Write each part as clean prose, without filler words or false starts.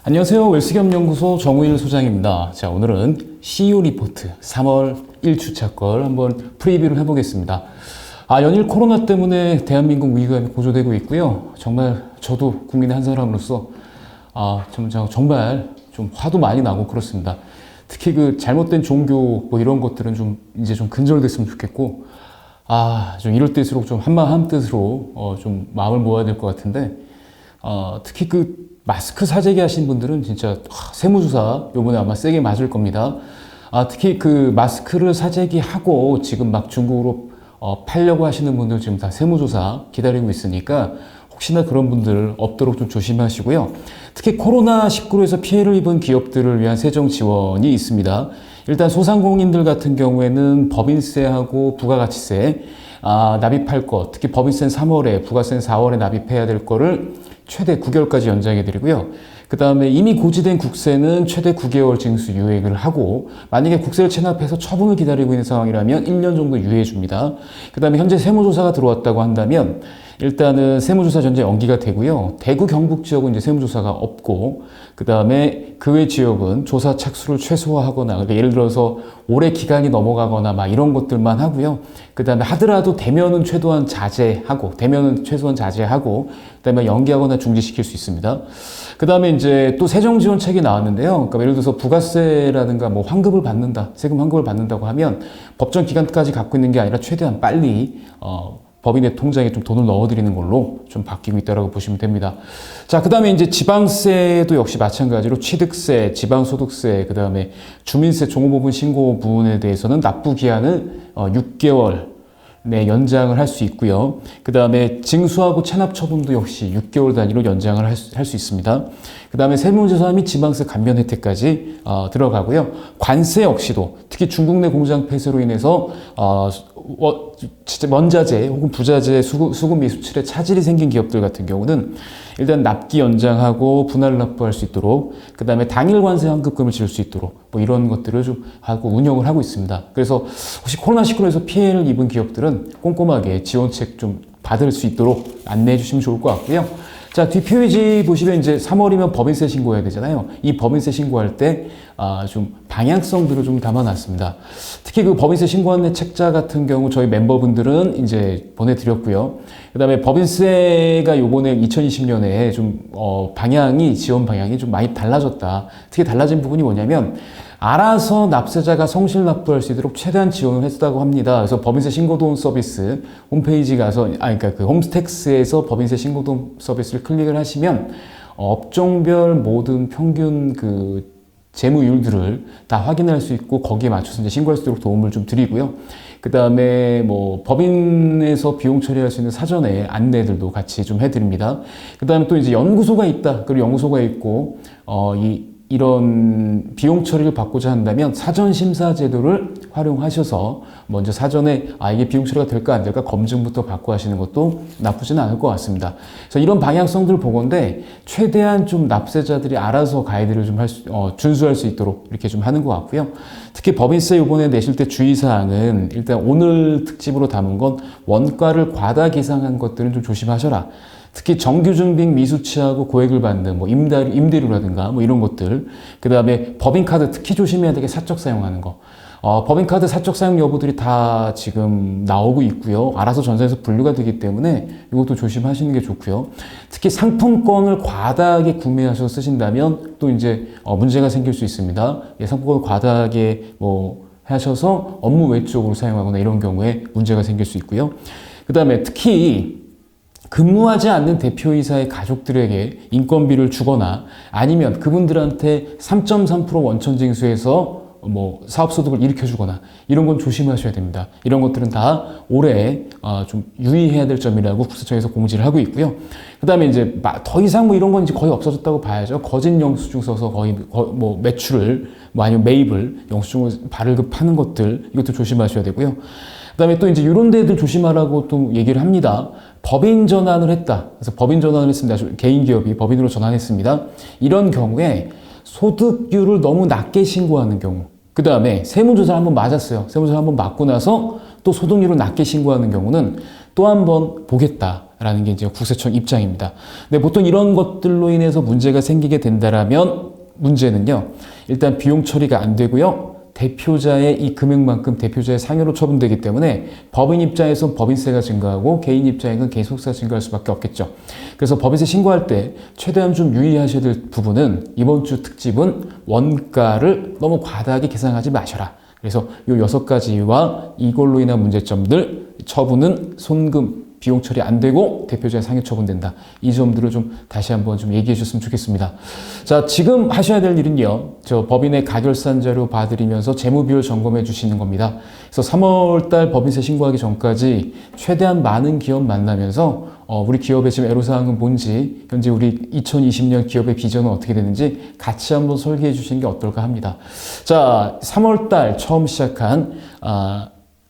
안녕하세요. 웰스겸연구소 정우일 소장입니다. 자, 오늘은 CEO 리포트 3월 1주차 걸 한번 프리뷰를 해보겠습니다. 연일 코로나 때문에 대한민국 위기감이 고조되고 있고요. 정말 저도 국민의 한 사람으로서 정말 좀 화도 많이 나고 그렇습니다. 특히 그 잘못된 종교 뭐 이런 것들은 좀 이제 좀 근절됐으면 좋겠고, 좀 이럴 때일수록 좀 한마음 한뜻으로 좀 마음을 모아야 될 것 같은데, 특히 그 마스크 사재기 하신 분들은 진짜 세무조사 요번에 아마 세게 맞을 겁니다. 특히 그 마스크를 사재기하고 지금 막 중국으로 팔려고 하시는 분들 지금 다 세무조사 기다리고 있으니까 혹시나 그런 분들 없도록 좀 조심하시고요. 특히 코로나19에서 피해를 입은 기업들을 위한 세정 지원이 있습니다. 일단 소상공인들 같은 경우에는 법인세하고 부가가치세 납입할 것, 특히 법인세는 3월에, 부가세는 4월에 납입해야 될 거를 최대 9개월까지 연장해 드리고요. 그 다음에 이미 고지된 국세는 최대 9개월 징수 유예를 하고, 만약에 국세를 체납해서 처분을 기다리고 있는 상황이라면 1년 정도 유예해 줍니다. 그 다음에 현재 세무조사가 들어왔다고 한다면 일단은 세무조사 전제 연기가 되고요. 대구 경북 지역은 이제 세무조사가 없고, 그 다음에 그 외 지역은 조사 착수를 최소화하거나, 그러니까 예를 들어서 올해 기간이 넘어가거나 막 이런 것들만 하고요. 그 다음에 하더라도 대면은 최소한 자제하고, 그 다음에 연기하거나 중지시킬 수 있습니다. 그 다음에 이제 또 세정지원책이 나왔는데요. 그러니까 예를 들어서 부가세라든가 뭐 환급을 받는다, 세금 환급을 받는다고 하면 법정 기간까지 갖고 있는 게 아니라 최대한 빨리 법인의 통장에 좀 돈을 넣어드리는 걸로 좀 바뀌고 있다고 보시면 됩니다. 자, 그 다음에 이제 지방세도 역시 마찬가지로 취득세, 지방소득세, 그 다음에 주민세 종업부분 신고 부분에 대해서는 납부 기한을 6개월 연장을 할 수 있고요. 그 다음에 징수하고 체납 처분도 역시 6개월 단위로 연장을 할 수 있습니다. 그 다음에 세무조사 및 지방세 감면 혜택까지 들어가고요. 관세 역시도 특히 중국 내 공장 폐쇄로 인해서 원자재 혹은 부자재 수급 및 수출에 차질이 생긴 기업들 같은 경우는 일단 납기 연장하고 분할 납부할 수 있도록, 그 다음에 당일 관세 환급금을 지을 수 있도록 뭐 이런 것들을 좀 하고 운영을 하고 있습니다. 그래서 혹시 코로나19에서 피해를 입은 기업들은 꼼꼼하게 지원책 좀 받을 수 있도록 안내해 주시면 좋을 것 같고요. 자, 뒷페이지 보시면 이제 3월이면 법인세 신고해야 되잖아요. 이 법인세 신고할 때 좀 방향성들을 좀 담아놨습니다. 특히 그 법인세 신고안내 책자 같은 경우 저희 멤버분들은 이제 보내드렸고요. 그 다음에 법인세가 요번에 2020년에 좀 지원 방향이 좀 많이 달라졌다. 특히 달라진 부분이 뭐냐면 알아서 납세자가 성실 납부할 수 있도록 최대한 지원을 했다고 합니다. 그래서 법인세 신고도움 서비스 홈페이지 가서, 그러니까 그 홈스택스에서 법인세 신고도움 서비스를 클릭을 하시면 업종별 모든 평균 그 재무율들을 다 확인할 수 있고 거기에 맞춰서 이제 신고할 수 있도록 도움을 좀 드리고요. 그 다음에 뭐 법인에서 비용 처리할 수 있는 사전에 안내들도 같이 좀 해드립니다. 그 다음에 또 이제 연구소가 있다. 그리고 연구소가 있고 이런 비용 처리를 받고자 한다면 사전 심사 제도를 활용하셔서 먼저 사전에 이게 비용 처리가 될까 안 될까 검증부터 받고 하시는 것도 나쁘지는 않을 것 같습니다. 그래서 이런 방향성들 보건데 최대한 좀 납세자들이 알아서 가이드를 좀 준수할 수 있도록 이렇게 좀 하는 것 같고요. 특히 법인세 이번에 내실 때 주의사항은 일단 오늘 특집으로 담은 건 원가를 과다 계상한 것들은 좀 조심하셔라. 특히 정규준 빚 미수치하고 고액을 받는 뭐 임대료라든가 뭐 이런 것들, 그 다음에 법인카드 특히 조심해야 되게 사적 사용하는 거. 법인카드 사적 사용 여부들이 다 지금 나오고 있고요. 알아서 전산에서 분류가 되기 때문에 이것도 조심하시는 게 좋고요. 특히 상품권을 과다하게 구매하셔서 쓰신다면 또 이제 문제가 생길 수 있습니다. 상품권을 과다하게 하셔서 업무 외적으로 사용하거나 이런 경우에 문제가 생길 수 있고요. 그 다음에 특히 근무하지 않는 대표이사의 가족들에게 인건비를 주거나 아니면 그분들한테 3.3% 원천 징수해서 사업소득을 일으켜주거나 이런 건 조심하셔야 됩니다. 이런 것들은 다 올해 좀 유의해야 될 점이라고 국세청에서 공지를 하고 있고요. 그 다음에 이제 더 이상 이런 건 이제 거의 없어졌다고 봐야죠. 거짓 영수증 써서 거의 매출을 아니면 매입을 영수증을 발급하는 것들, 이것도 조심하셔야 되고요. 그 다음에 또 이제 이런 데들 조심하라고 또 얘기를 합니다. 법인 전환을 했다. 그래서 법인 전환을 했습니다. 개인 기업이 법인으로 전환했습니다. 이런 경우에 소득률을 너무 낮게 신고하는 경우, 그 다음에 세무조사를 한번 맞았어요. 세무조사를 한번 맞고 나서 또 소득률을 낮게 신고하는 경우는 또 한 번 보겠다 라는 게 이제 국세청 입장입니다. 근데 보통 이런 것들로 인해서 문제가 생기게 된다라면 문제는요, 일단 비용 처리가 안 되고요, 대표자의 이 금액만큼 대표자의 상여로 처분되기 때문에 법인 입장에선 법인세가 증가하고 개인 입장에서는 개인소득세가 증가할 수밖에 없겠죠. 그래서 법인세 신고할 때 최대한 좀 유의하셔야 될 부분은 이번 주 특집은 원가를 너무 과다하게 계산하지 마셔라. 그래서 이 6가지와 이걸로 인한 문제점들, 처분은 손금, 비용 처리 안 되고 대표자의 상해 처분된다. 이 점들을 좀 다시 한번 좀 얘기해 주셨으면 좋겠습니다. 자, 지금 하셔야 될 일은요, 저 법인의 가결산 자료 봐드리면서 재무비율 점검해 주시는 겁니다. 그래서 3월달 법인세 신고하기 전까지 최대한 많은 기업 만나면서 우리 기업의 지금 애로사항은 뭔지, 현재 우리 2020년 기업의 비전은 어떻게 되는지 같이 한번 설계해 주시는 게 어떨까 합니다. 자, 3월달 처음 시작한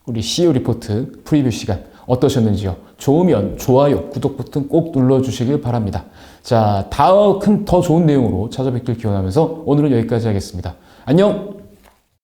우리 CEO 리포트 프리뷰 시간 어떠셨는지요? 좋으면 좋아요, 구독 버튼 꼭 눌러주시길 바랍니다. 자, 더 좋은 내용으로 찾아뵙길 기원하면서 오늘은 여기까지 하겠습니다. 안녕!